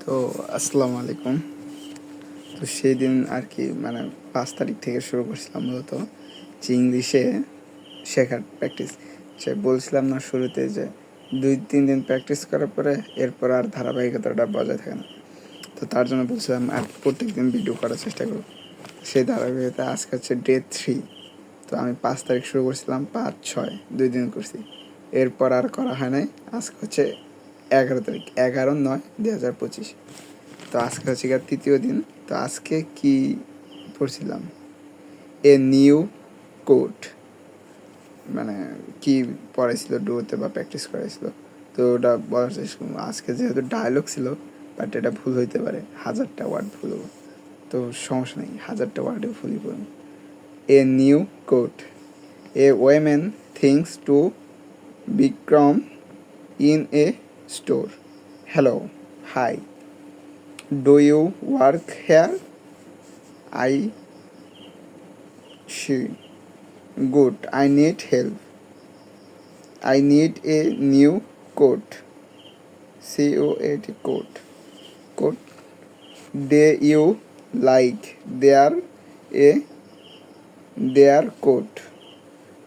তো আসসালামু আলাইকুম। তো সেই দিন আর কি মানে 5 তারিখ থেকে শুরু করছিলাম মূলত যে ইংলিশে শেখার প্র্যাকটিস। সে বলছিলাম না শুরুতে যে 2-3 দিন প্র্যাকটিস করার পরে এরপর আর ধারাবাহিকতাটা বজায় থাকে না। তো তার জন্য বলছিলাম আর প্রত্যেক দিন ভিডিও করার চেষ্টা করব। সেই ধারাবাহিকতা আজকে হচ্ছে ডে 3। তো আমি 5 তারিখ শুরু করছিলাম, 5-6 2 দিন করছি। এরপর আর করা হয় নাই। আজকে হচ্ছে 11 তারিখ, 11/9/2025। তো আজকে হচ্ছে গিয়ে 3য় দিন। তো আজকে কি পড়ছিলাম, এ নিউ কোড, মানে কি পড়াইছিল ডোতে বা প্র্যাকটিস করাইছিল। তো ওটা বলার চেষ্টা করবো। আজকে যেহেতু ডায়লগ ছিল, বাট এটা ভুল হইতে পারে, 1000টা ওয়ার্ড ভুল হবো। তো সমস্যা নেই, 1000টা ওয়ার্ডে ভুলই পড়বো। A new code, a women things to Bikram in a store. Hello, hi, do you work here? I she. Good. I need help. I need a new coat. COAT coat. Coat. Do you like their coat?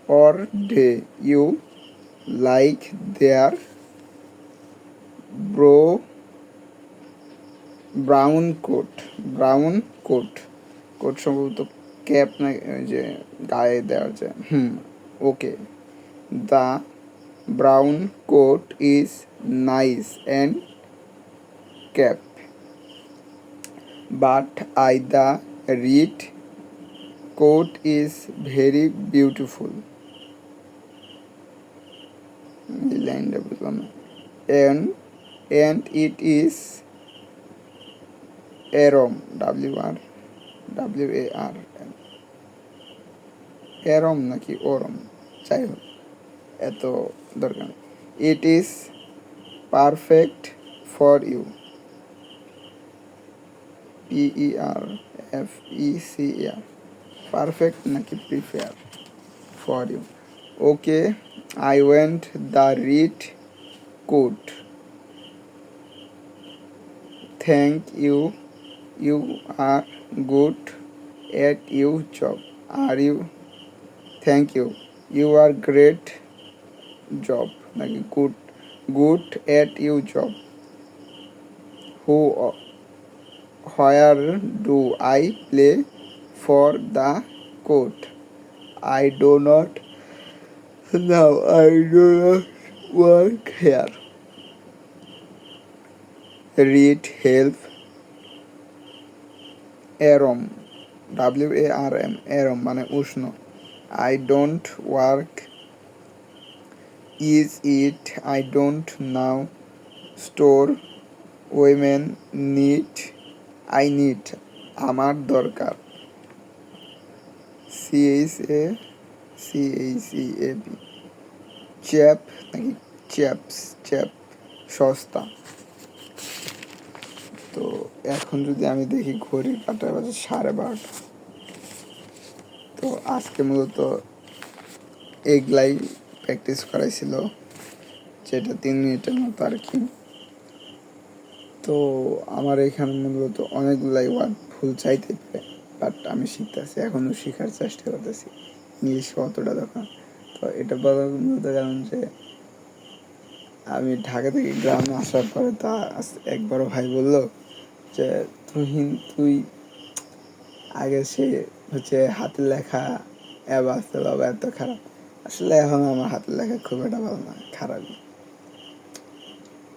Or do you like their brown coat? Brown coat. Coat সম্ভবত cap না, যে গায়ে দেওয়ার যে okay. The brown coat is nice and cap, but the red coat is very beautiful. এই লাইনটা বুঝলাম না। অ্যান্ড ইট ইজ এরম, WAR এরম নাকি ওরম, যাই হোক এত দরকার নেই। It is perfect for you, PERFECTER, perfect নাকি prefer, for you. Okay, I went the red coat, thank you, you are good at you job. আর you, thank you, you are great job নাকি good at you job. Where do I play for the coat? I do not work here. Read help. Aram, WARM, aram মানে উষ্ণ। I don't work. Is it? I don't know. Store. Women need. I need, আমার দরকার। CHAP, chap নাকি chap, সস্তা। তো এখন যদি আমি দেখি ঘড়ির কাঁটা বাজে 12:30। তো আজকে মূলত এগুলাই প্র্যাকটিস করাইছিল, যেটা 3 মিনিটের মতো আর কি। তো আমার এখানে মূলত অনেকগুলাই ওয়ার্ড ভুল চাইতে পারে, বাট আমি শিখতেছি, এখনও শেখার চেষ্টা করতেছি ইংলিশ কতটা দেখা। তো এটা বলার মূলত কারণ যে আমি ঢাকা থেকে গ্রামে আসার পরে তা একবারও ভাই বললো যে তুই আগে সে হচ্ছে হাতের লেখা আসতে বাবা এত খারাপ। আসলে এখন আমার হাতের লেখা খুব একটা ভালো না, খারাপই।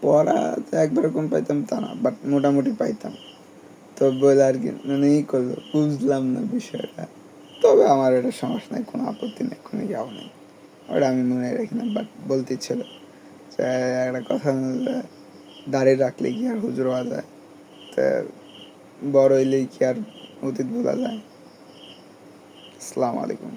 পড়া তো একবার কম পাইতাম তা না, বাট মোটামুটি পাইতাম। তো বলে আর কি মানে করলো, বুঝলাম না বিষয়টা। তবে আমার এটা সমস্যা নেই, কোনো আপত্তি নেই, কোনো যাও নেই, ওটা আমি মনে রাখি না। বাট বলতে ছিল যে একটা কথা, দাঁড়িয়ে রাখলে কি আর হুজুর হওয়া যায়? তো বড় হইলেই কি আর অতীত ভোলা যায়? আসসালামু আলাইকুম।